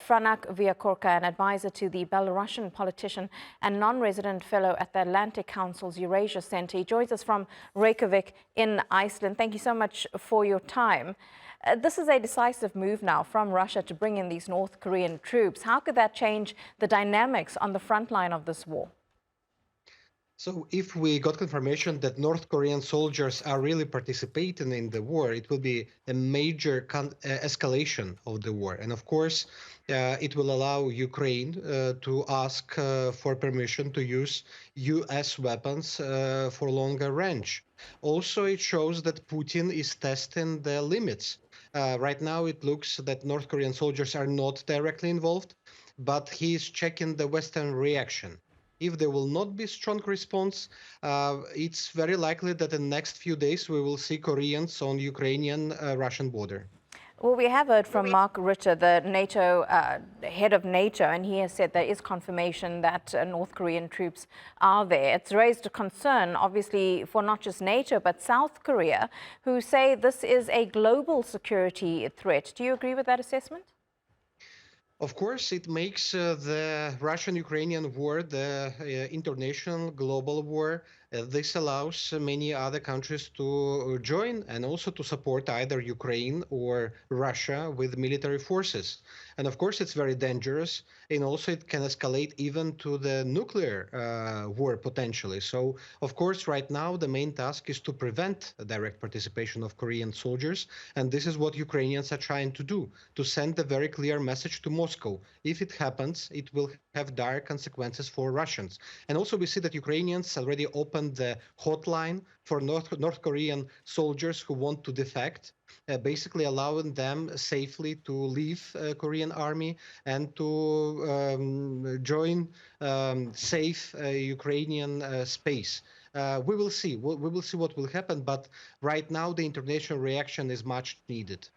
Franak Viacorka, an advisor to the Belarusian politician and non-resident fellow at the Atlantic Council's Eurasia Center. He joins us from Reykjavik in Iceland. Thank you so much for your time. This is a decisive move now from Russia to bring in these North Korean troops. How could that change the dynamics on the front line of this war? So if we got confirmation that North Korean soldiers are really participating in the war, it will be a major escalation of the war. And of course, it will allow Ukraine to ask for permission to use US weapons for longer range. Also, it shows that Putin is testing the limits. Right now, it looks that North Korean soldiers are not directly involved, but he is checking the Western reaction. If there will not be strong response, it's very likely that in the next few days we will see Koreans on Ukrainian-Russian border. Well, we have heard from Mark Rutte, the NATO head of NATO, and he has said there is confirmation that North Korean troops are there. It's raised a concern, obviously, for not just NATO, but South Korea, who say this is a global security threat. Do you agree with that assessment? Of course, it makes the Russian-Ukrainian war the international global war. This allows many other countries to join and also to support either Ukraine or Russia with military forces. And of course, it's very dangerous. And also it can escalate even to the nuclear war potentially. So, of course, right now, the main task is to prevent the direct participation of Korean soldiers. And this is what Ukrainians are trying to do, to send a very clear message to Moscow. If it happens, it will have dire consequences for Russians. And also we see that Ukrainians already opened the hotline for North Korean soldiers who want to defect, basically allowing them safely to leave Korean army and to join safe Ukrainian space. We will see. We will see what will happen. But right now, the international reaction is much needed.